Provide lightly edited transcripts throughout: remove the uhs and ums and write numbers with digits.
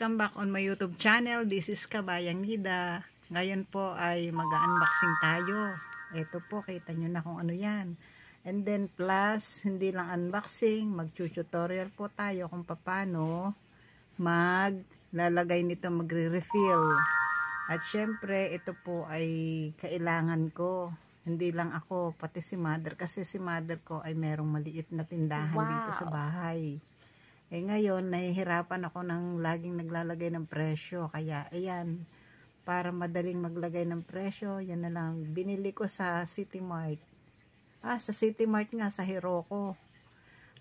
welcome back on my YouTube channel. This is Kabayang Nida. Ngayon po ay mag-unboxing tayo. Ito po, kita nyo na kung ano yan. And then plus, hindi lang unboxing, mag-tutorial po tayo kung paano maglalagay nito, magre-refill. At syempre, ito po ay kailangan ko. Hindi lang ako, pati si mother. Kasi si mother ko ay merong maliit na tindahan dito sa bahay. Ngayon, nahihirapan ako ng laging naglalagay ng presyo. Kaya, ayan, para madaling maglagay ng presyo, yan na lang. Binili ko sa City Mart. Sa City Mart nga, sa Hiroko.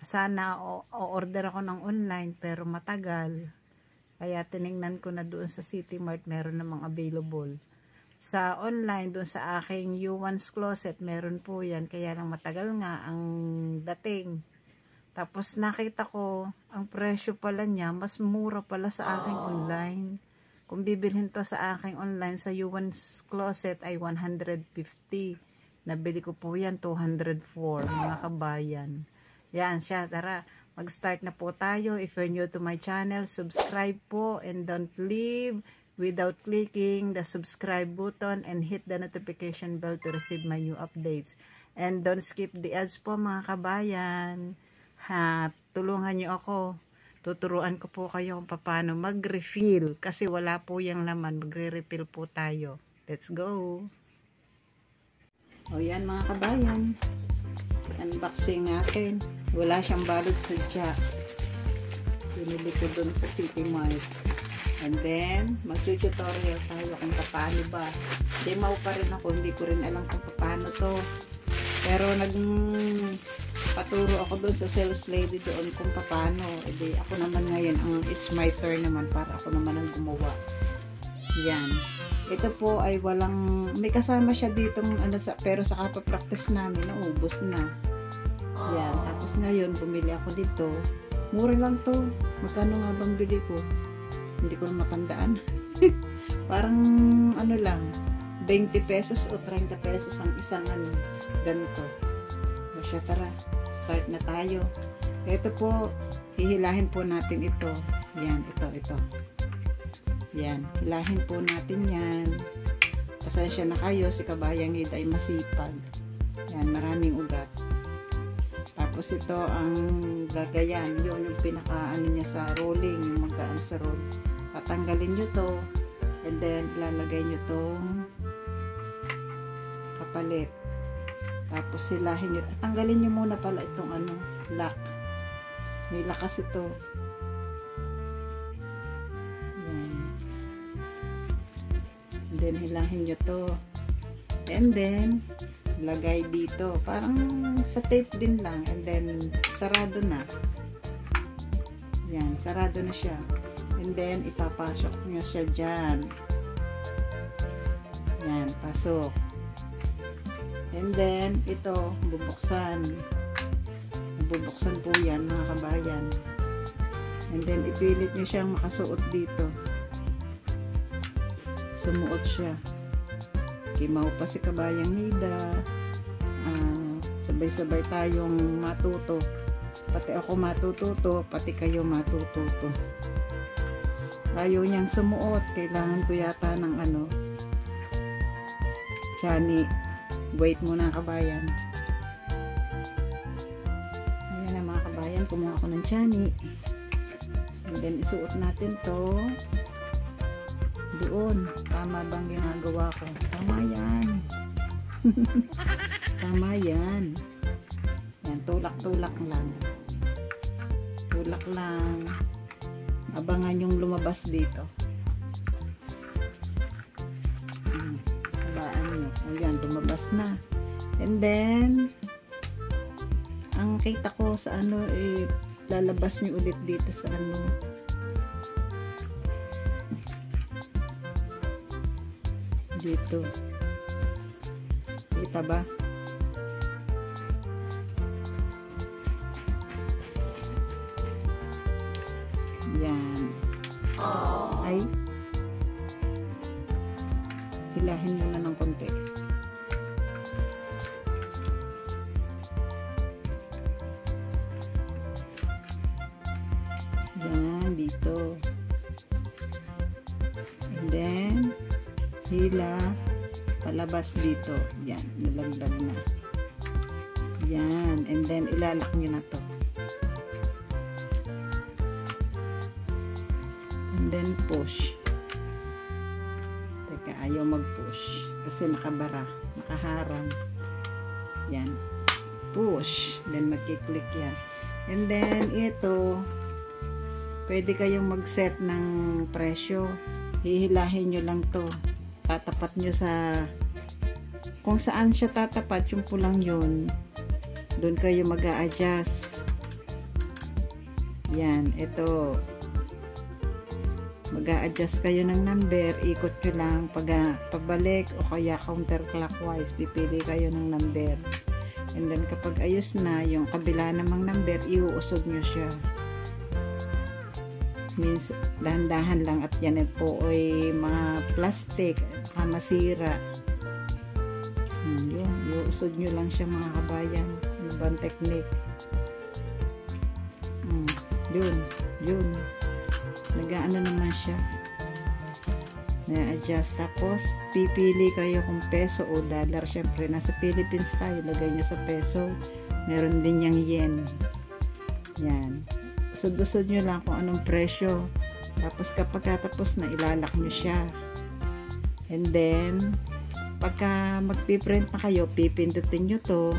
Sana o-order ako ng online, pero matagal. Kaya, tinignan ko na doon sa City Mart, meron namang available. Sa online, doon sa aking U1's Closet, meron po yan. Kaya lang matagal nga ang dating. Tapos nakita ko, ang presyo pala niya, mas mura pala sa aking online. Kung bibilhin to sa aking online sa U1's Closet ay 150. Nabili ko po yan, 204, mga kabayan. Yan siya, tara, mag-start na po tayo. If you're new to my channel, subscribe po and don't leave without clicking the subscribe button and hit the notification bell to receive my new updates. And don't skip the ads po, mga kabayan. Tulungan nyo ako. Tuturuan ko po kayo kung paano mag-refill. Kasi wala po yung laman. Magre-refill po tayo. Let's go! O yan, mga kabayan. Unboxing natin. Wala siyang balot sadya. Binili ko dun sa City Mart. And then, mag-tutorial tayo kung paano ba. Demo pa rin ako. Hindi ko rin alam kung paano to. Pero paturo ako doon sa sales lady doon kung paano. Edi ako naman ngayon, it's my turn naman para ako naman ang gumawa. Yan. Ito po ay walang, may kasama siya dito pero sa kapapractice namin, naubos na. Yan. Tapos ngayon, bumili ako dito. Mura lang to. Magkano nga bang bili ko? Hindi ko na matandaan. Parang ano lang, 20 pesos o 30 pesos ang isang ganito. O siya, tara. Start na tayo. Ito po, hihilahin po natin ito. Yan, ito. Yan, hilahin po natin yan. Pasensya na kayo, si Kabayang Nida ay masipag. Yan, maraming ugat. Tapos ito ang gagayan. Yun yung pinaka niya sa rolling, yung magkaan sa roll. Tatanggalin nyo to. And then, ilalagay nyo tong kapalit. Tapos silahin nyo. Tanggalin nyo muna pala itong lock. May lakas ito. Yan. And then hilahin nyo to. And then lagay dito. Parang sa tape din lang. And then sarado na. Yan. Sarado na siya. And then ipapasok nyo siya dyan. Yan. Pasok. And then, ito, bubuksan. Bubuksan po yan, mga kabayan. And then, ipilit nyo siyang makasuot dito. Sumuot siya. Kimaw pa si Kabayang Nida. Sabay-sabay tayong matuto. Pati ako matututo, pati kayo matututo. Ayaw niyang sumuot. Kailangan ko yata ng chani. Wait muna, kabayan. Ayan na, mga kabayan. Kumuha ako ng chani. And then, isuot natin to doon. Tama bang ginagawa ko? Tama yan. Tama yan. Yan, tulak-tulak lang. Tulak lang. Abangan yung lumabas dito. Ayan, lumabas na. And then, ang kita ko sa lalabas niyo ulit dito sa dito. Kita ba? Yan. Ay. Hilahin mo na ng konti. Yan, dito. Hila palabas dito. Yan, nalaglag na. Yan, and then ilalak nyo na to. And then push. Teka, ayaw mag-push kasi nakabara, nakaharang. Yan, push, then magkiklik yan. And then ito, pwede kayong mag-set ng presyo. Hihilahin nyo lang to, tatapat nyo sa kung saan siya tatapat, yung pulang yun, doon kayo mag-a-adjust. Yan, ito mag-a-adjust kayo ng number, ikot nyo lang pabalik o kaya counterclockwise, pipili kayo ng number, and then kapag ayos na yung kabila namang number, iuusog nyo siya. Means dahan-dahan lang, at yan po ay mga plastic, baka masira. Yun, iuusog nyo lang siya mga kabayan. Ibang technique. Yun. Nag-aano naman siya. Na-adjust. Tapos, pipili kayo kung peso o dollar. Syempre, nasa Philippines tayo. Lagay nyo sa peso. Meron din yung yen. Yan. Usod-usod nyo lang kung anong presyo. Tapos, kapag katapos na, ilalak nyo siya. And then, pagka magpiprint na kayo, pipindutin nyo to.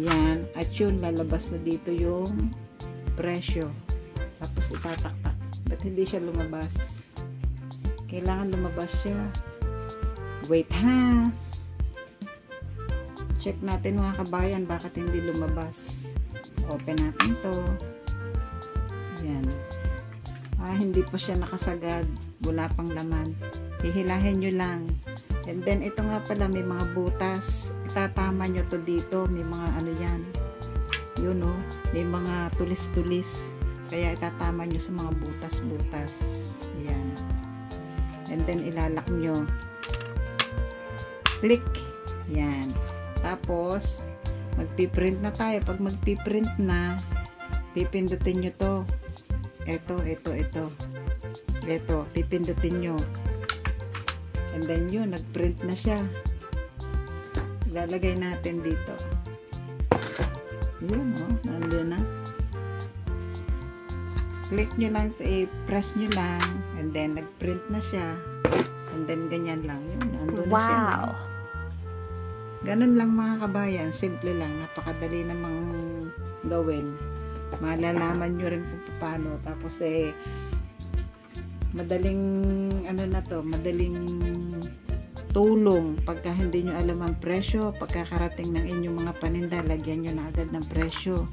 Yan. At yun, lalabas na dito yung presyo. Tapos itataktak. Ba't hindi siya lumabas? Kailangan lumabas siya. Wait ha! Check natin mga kabayan, bakit hindi lumabas. Open natin to. Yan. Hindi pa siya nakasagad. Wala pang laman. Hihilahin nyo lang. And then, ito nga pala, may mga butas. Itatama nyo to dito. May mga ano yan. Yun o. May mga tulis-tulis. Kaya itatama nyo sa mga butas-butas. Yan. And then, ilalak nyo. Click. Yan. Tapos, magpiprint na tayo. Pag magpiprint na, pipindutin nyo to. Ito. Pipindutin nyo. And then yun, nagprint na siya. Ilalagay natin dito. Yun, nandun na. Click nyo lang, press nyo lang, and then nagprint na siya. And then ganyan lang. Yun, nandun na siya. Wow! Ganun lang mga kabayan. Simple lang. Napakadali namang gawin. Malalaman nyo rin kung paano. Tapos madaling madaling tulong pagka hindi nyo alam ang presyo. Pagkakarating ng inyong mga paninda, lagyan nyo na agad ng presyo.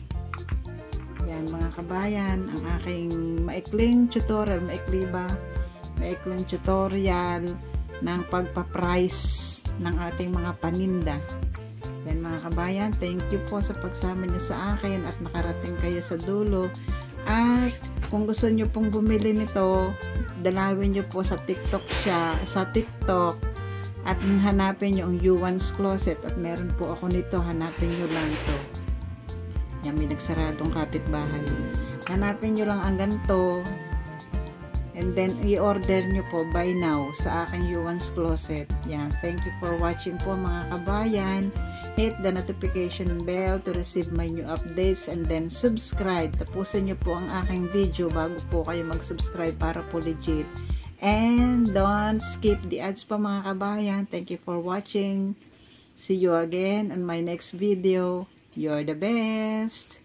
Yan mga kabayan, ang aking maikling tutorial, maikling tutorial ng pagpa-price ng ating mga paninda. Yan mga kabayan, thank you po sa pagsama nyo sa akin at nakarating kayo sa dulo. At kung gusto nyo pong bumili nito, dalawin nyo po sa TikTok at hanapin nyo ang Yuan's Closet, at meron po ako nito, hanapin nyo lang to. Yan, may nagsaradong kapitbahay. Hanapin nyo lang ang ganito, and then i-order nyo po by now sa aking Yuan's Closet. Yan, thank you for watching po mga kabayan. Hit the notification bell to receive my new updates, and then subscribe. Tapusin nyo po ang aking video bago po kayo mag-subscribe para po legit. And don't skip the ads po mga kabayan. Thank you for watching. See you again on my next video. You're the best.